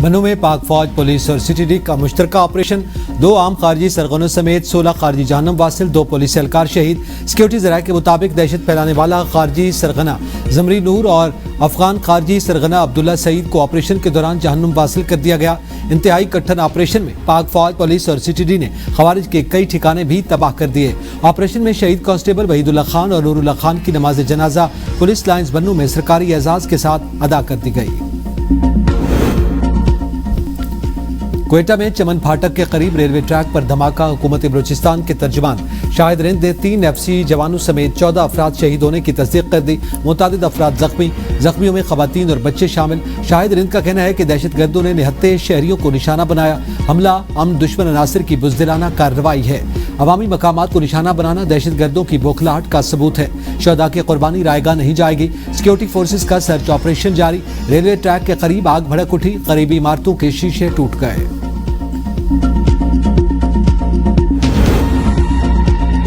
بنوں میں پاک فوج، پولیس اور سی ٹی ڈی کا مشترکہ آپریشن، 2 عام خارجی سرغنوں سمیت 16 خارجی جہنم واصل، 2 پولیس اہلکار شہید۔ سیکیورٹی ذرائع کے مطابق دہشت پھیلانے والا خارجی سرغنہ زمری نور اور افغان خارجی سرغنہ عبداللہ سعید کو آپریشن کے دوران جہنم واصل کر دیا گیا۔ انتہائی کٹھن آپریشن میں پاک فوج، پولیس اور سی ٹی ڈی نے خوارج کے کئی ٹھکانے بھی تباہ کر دیے۔ آپریشن میں شہید کانسٹیبل وحید اللہ خان اور نور اللہ خان کی نماز جنازہ پولیس لائنز بنوں میں سرکاری اعزاز کے ساتھ ادا کر دی گئی۔ کوئٹہ میں چمن پھاٹک کے قریب ریلوے ٹریک پر دھماکہ، حکومت بلوچستان کے ترجمان شاہد رند نے 3 FC جوانوں سمیت 14 افراد شہید ہونے کی تصدیق کر دی۔ متعدد افراد زخمیوں میں خواتین اور بچے شامل۔ شاہد رند کا کہنا ہے کہ دہشت گردوں نے نہتے شہریوں کو نشانہ بنایا۔ حملہ امن دشمن عناصر کی بزدلانہ کارروائی ہے۔ عوامی مقامات کو نشانہ بنانا دہشت گردوں کی بوکھلاہٹ کا ثبوت ہے۔ شہداء کی قربانی رائے گاہ نہیں جائے گی۔ سیکیورٹی فورسز کا سرچ آپریشن جاری۔ ریلوے ٹریک کے قریب آگ بھڑک اٹھی، قریبی عمارتوں کے شیشے ٹوٹ گئے۔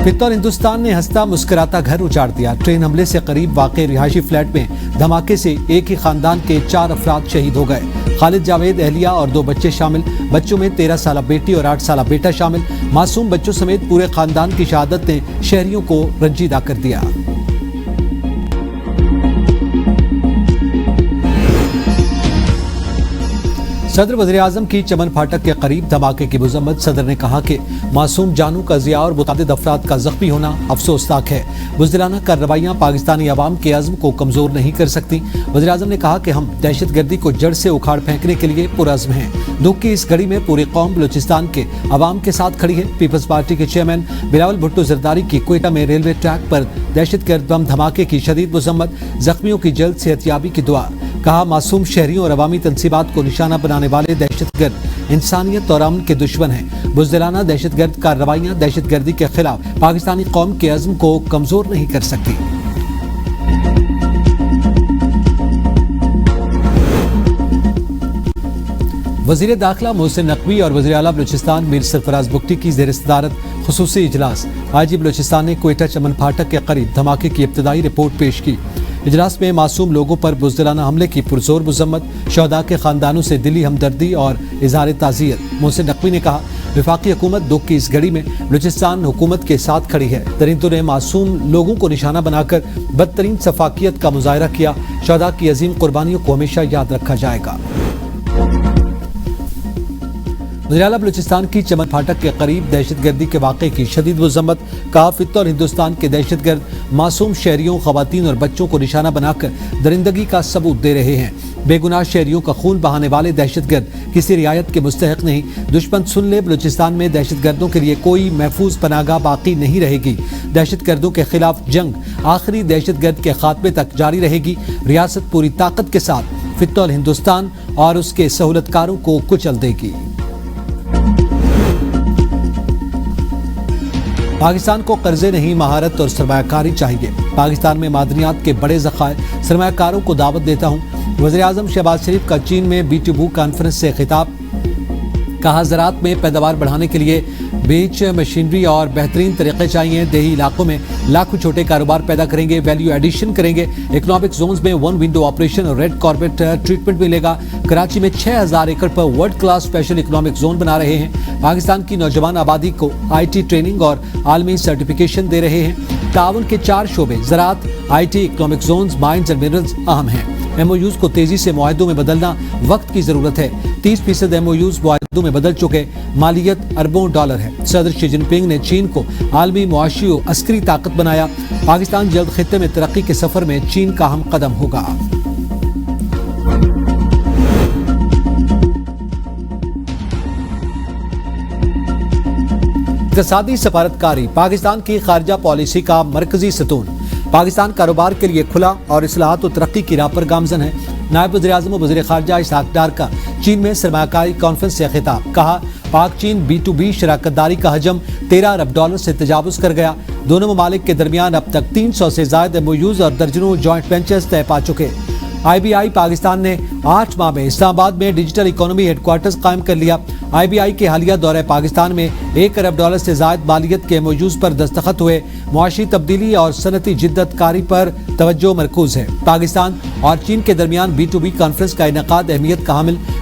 فتور ہندوستان نے ہنستا مسکراتا گھر اجاڑ دیا۔ ٹرین حملے سے قریب واقع رہائشی فلیٹ میں دھماکے سے ایک ہی خاندان کے 4 افراد شہید ہو گئے۔ خالد جاوید، اہلیہ اور 2 بچے شامل۔ بچوں میں 13 سالہ بیٹی اور 8 سالہ بیٹا شامل۔ معصوم بچوں سمیت پورے خاندان کی شہادت نے شہریوں کو رنجیدہ کر دیا۔ صدر وزیر اعظم کی چمن پھاٹک کے قریب دھماکے کی مذمت۔ صدر نے کہا کہ معصوم جانوں کا ضیاع اور متعدد افراد کا زخمی ہونا افسوسناک ہے۔ بزدلانہ کارروائیاں پاکستانی عوام کے عزم کو کمزور نہیں کر سکتی۔ وزیر اعظم نے کہا کہ ہم دہشت گردی کو جڑ سے اکھاڑ پھینکنے کے لیے پرعزم ہیں۔ دکھ کی اس گھڑی میں پوری قوم بلوچستان کے عوام کے ساتھ کھڑی ہے۔ پیپلز پارٹی کے چیئرمین بلاول بھٹو زرداری کی کوئٹہ میں ریلوے ٹریک پر دہشت گرد بم دھماکے کی شدید مذمت، زخمیوں کی جلد صحت یابی کی دعا۔ کہا معصوم شہریوں اور عوامی تنصیبات کو نشانہ بنانے والے دہشت گرد انسانیت اور امن کے دشمن ہیں۔ بزدلانہ دہشت گرد کارروائیاں دہشت گردی کے خلاف پاکستانی قوم کے عزم کو کمزور نہیں کر سکتی۔ وزیر داخلہ محسن نقوی اور وزیر اعلیٰ بلوچستان میر سرفراز بگٹی کی زیر صدارت خصوصی اجلاس۔ آج بلوچستان نے کوئٹہ چمن پھاٹک کے قریب دھماکے کی ابتدائی رپورٹ پیش کی۔ اجلاس میں معصوم لوگوں پر بزدلانہ حملے کی پرزور مذمت، شہداء کے خاندانوں سے دلی ہمدردی اور اظہار تعزیت۔ محسن نقوی نے کہا وفاقی حکومت دکھ کی اس گھڑی میں بلوچستان حکومت کے ساتھ کھڑی ہے۔ درندوں نے معصوم لوگوں کو نشانہ بنا کر بدترین سفاکیت کا مظاہرہ کیا۔ شہداء کی عظیم قربانیوں کو ہمیشہ یاد رکھا جائے گا۔ وزیر اعلیٰ بلوچستان کی چمن پھاٹک کے قریب دہشت گردی کے واقعے کی شدید مذمت۔ کہا فتور ہندوستان کے دہشت گرد معصوم شہریوں، خواتین اور بچوں کو نشانہ بنا کر درندگی کا ثبوت دے رہے ہیں۔ بے گناہ شہریوں کا خون بہانے والے دہشت گرد کسی رعایت کے مستحق نہیں۔ دشمن سن لے، بلوچستان میں دہشت گردوں کے لیے کوئی محفوظ پناہ گاہ باقی نہیں رہے گی۔ دہشت گردوں کے خلاف جنگ آخری دہشت گرد کے خاتمے تک جاری رہے گی۔ ریاست پوری طاقت کے ساتھ فتور ہندوستان اور اس کے سہولت کاروں کو کچل دے گی۔ پاکستان کو قرضے نہیں، مہارت اور سرمایہ کاری چاہیے۔ پاکستان میں معدنیات کے بڑے ذخائر، سرمایہ کاروں کو دعوت دیتا ہوں۔ وزیر اعظم شہباز شریف کا چین میں B2B کانفرنس سے خطاب۔ کہا زراعت میں پیداوار بڑھانے کے لیے بیج مشینری اور بہترین طریقے چاہیے۔ دیہی علاقوں میں لاکھوں چھوٹے کاروبار پیدا کریں گے، ویلیو ایڈیشن کریں گے۔ اکنامک زونز میں 1 ونڈو آپریشن اور ریڈ کارپیٹ ٹریٹمنٹ ملے گا۔ کراچی میں 6000 ایکڑ پر world class special economic zone بنا رہے ہیں۔ پاکستان کی نوجوان آبادی کو IT ٹریننگ اور عالمی سرٹیفکیشن دے رہے ہیں۔ تعاون کے 4 شعبے زراعت، IT، economic zones, mines and minerals اہم ہیں۔ MOUs کو تیزی سے معاہدوں میں بدلنا وقت کی ضرورت ہے۔ 30% MOUs معاہدوں میں بدل چکے، مالیت اربوں ڈالر ہے۔ صدر شی جن پنگ نے چین کو عالمی معاشی و عسکری طاقت بنایا۔ پاکستان جلد خطے میں ترقی کے سفر میں چین کا ہم قدم ہوگا۔ اقتصادی سفارتکاری پاکستان کی خارجہ پالیسی کا مرکزی ستون۔ پاکستان کاروبار کے لیے کھلا اور اصلاحات و ترقی کی راہ پر گامزن ہے۔ نائب وزیر اعظم و وزیر خارجہ اسحاق ڈار کا چین میں سرمایہ کاری کانفرنس سے خطاب۔ کہا پاک چین B2B شراکت داری کا حجم $13 ارب سے تجاوز کر گیا۔ دونوں ممالک کے درمیان اب تک 300 سے زائد MOUs اور درجنوں جوائنٹ وینچرز طے پا چکے۔ IBI پاکستان نے 8 ماہ میں اسلام آباد میں ڈیجیٹل اکانومی ہیڈ کوارٹرز قائم کر لیا۔ IBI کے حالیہ دورہ پاکستان میں $1 ارب سے زائد مالیت کے MOUs پر دستخط ہوئے۔ معاشی تبدیلی اور صنعتی جدت کاری پر توجہ مرکوز ہے۔ پاکستان اور چین کے درمیان B2B کانفرنس کا انعقاد اہمیت کا حامل۔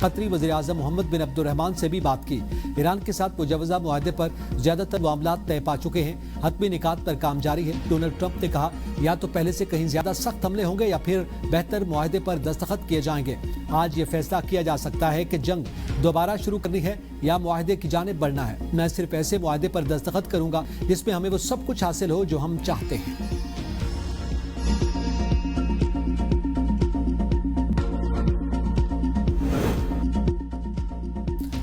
قطری وزیر اعظم محمد بن عبد الرحمان سے بھی بات کی۔ ایران کے ساتھ مجوزہ معاہدے پر زیادہ تر معاملات طے پا چکے ہیں، حتمی نکات پر کام جاری ہے۔ ڈونلڈ ٹرمپ نے کہا یا تو پہلے سے کہیں زیادہ سخت حملے ہوں گے یا پھر بہتر معاہدے پر دستخط کیے جائیں گے۔ آج یہ فیصلہ کیا جا سکتا ہے کہ جنگ دوبارہ شروع کرنی ہے یا معاہدے کی جانب بڑھنا ہے۔ میں صرف ایسے معاہدے پر دستخط کروں گا جس میں ہمیں وہ سب کچھ حاصل ہو جو ہم چاہتے ہیں۔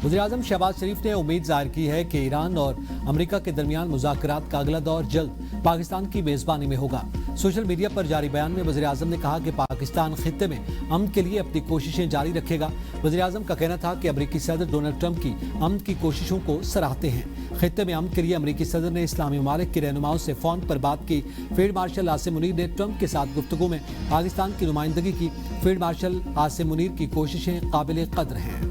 وزیر اعظم شہباز شریف نے امید ظاہر کی ہے کہ ایران اور امریکہ کے درمیان مذاکرات کا اگلا دور جلد پاکستان کی میزبانی میں ہوگا۔ سوشل میڈیا پر جاری بیان میں وزیر اعظم نے کہا کہ پاکستان خطے میں امن کے لیے اپنی کوششیں جاری رکھے گا۔ وزیر اعظم کا کہنا تھا کہ امریکی صدر ڈونلڈ ٹرمپ کی امن کی کوششوں کو سراہتے ہیں۔ خطے میں امن کے لیے امریکی صدر نے اسلامی ممالک کے رہنماؤں سے فون پر بات کی۔ فیلڈ مارشل عاصم منیر نے ٹرمپ کے ساتھ گفتگو میں پاکستان کی نمائندگی کی۔ فیلڈ مارشل عاصم منیر کی کوششیں قابل قدر ہیں۔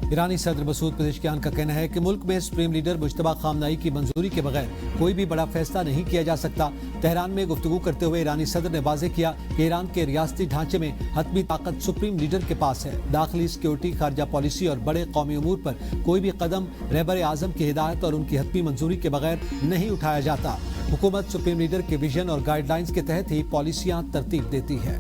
ایرانی صدر مسعود پزشکیان کا کہنا ہے کہ ملک میں سپریم لیڈر مجتبی خامنہئی کی منظوری کے بغیر کوئی بھی بڑا فیصلہ نہیں کیا جا سکتا۔ تہران میں گفتگو کرتے ہوئے ایرانی صدر نے واضح کیا کہ ایران کے ریاستی ڈھانچے میں حتمی طاقت سپریم لیڈر کے پاس ہے۔ داخلی سیکیورٹی، خارجہ پالیسی اور بڑے قومی امور پر کوئی بھی قدم رہبر اعظم کی ہدایت اور ان کی حتمی منظوری کے بغیر نہیں اٹھایا جاتا۔ حکومت سپریم لیڈر کے ویژن اور گائیڈ لائنز کے تحت ہی پالیسیاں ترتیب دیتی ہے۔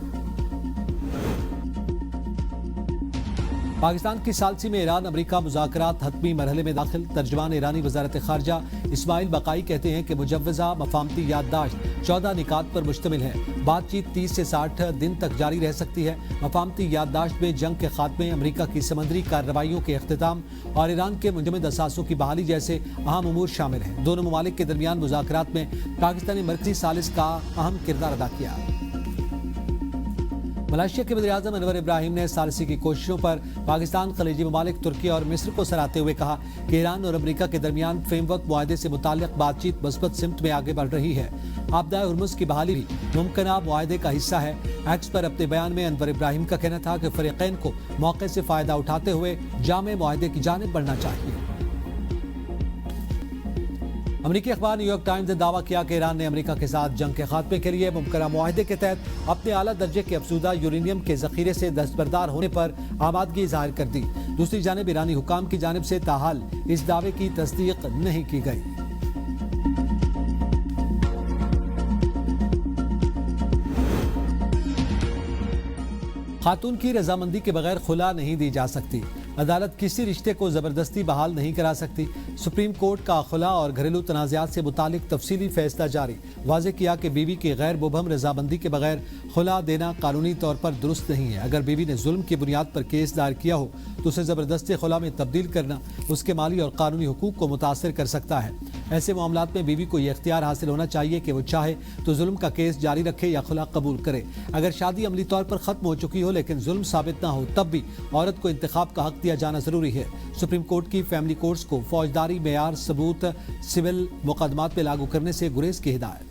پاکستان کی ثالثی میں ایران امریکہ مذاکرات حتمی مرحلے میں داخل۔ ترجمان ایرانی وزارت خارجہ اسماعیل بقائی کہتے ہیں کہ مجوزہ مفاہمتی یادداشت 14 نکات پر مشتمل ہے۔ بات چیت 30 سے 60 دن تک جاری رہ سکتی ہے۔ مفاہمتی یادداشت میں جنگ کے خاتمے، امریکہ کی سمندری کارروائیوں کے اختتام اور ایران کے منجمد اثاثوں کی بحالی جیسے اہم امور شامل ہیں۔ دونوں ممالک کے درمیان مذاکرات میں پاکستانی مرکزی ثالث کا اہم کردار ادا کیا۔ ملائیشیا کے وزیر اعظم انور ابراہیم نے ثالثی کی کوششوں پر پاکستان، خلیجی ممالک ترکی اور مصر کو سراہتے ہوئے کہا کہ ایران اور امریکہ کے درمیان فریم ورک معاہدے سے متعلق بات چیت مثبت سمت میں آگے بڑھ رہی ہے۔ آبدہ ہرمز کی بحالی بھی ممکنہ معاہدے کا حصہ ہے۔ ایکس پر اپنے بیان میں انور ابراہیم کا کہنا تھا کہ فریقین کو موقع سے فائدہ اٹھاتے ہوئے جامع معاہدے کی جانب بڑھنا چاہیے۔ امریکی اخبار نیو یارک ٹائمز نے دعویٰ کیا کہ ایران نے امریکہ کے ساتھ جنگ کے خاتمے کے لیے ممکنہ معاہدے کے تحت اپنے اعلیٰ درجے کے افزودہ یورینیم کے ذخیرے سے دستبردار ہونے پر آمادگی ظاہر کر دی۔ دوسری جانب ایرانی حکام کی جانب سے تاحال اس دعوے کی تصدیق نہیں کی گئی۔ خاتون کی رضامندی کے بغیر خلا نہیں دی جا سکتی۔ عدالت کسی رشتے کو زبردستی بحال نہیں کرا سکتی۔ سپریم کورٹ کا خلا اور گھریلو تنازعات سے متعلق تفصیلی فیصلہ جاری۔ واضح کیا کہ بیوی کی غیر مبہم رضامندی کے بغیر خلا دینا قانونی طور پر درست نہیں ہے۔ اگر بیوی نے ظلم کی بنیاد پر کیس دائر کیا ہو تو اسے زبردستی خلا میں تبدیل کرنا اس کے مالی اور قانونی حقوق کو متاثر کر سکتا ہے۔ ایسے معاملات میں بیوی کو یہ اختیار حاصل ہونا چاہیے کہ وہ چاہے تو ظلم کا کیس جاری رکھے یا خلا قبول کرے۔ اگر شادی عملی طور پر ختم ہو چکی ہو لیکن ظلم ثابت نہ ہو تب بھی عورت کو انتخاب کا حق دیا جانا ضروری ہے۔ سپریم کورٹ کی فیملی کورٹس کو فوجداری معیار ثبوت سول مقدمات میں لاگو کرنے سے گریز کی ہدایت۔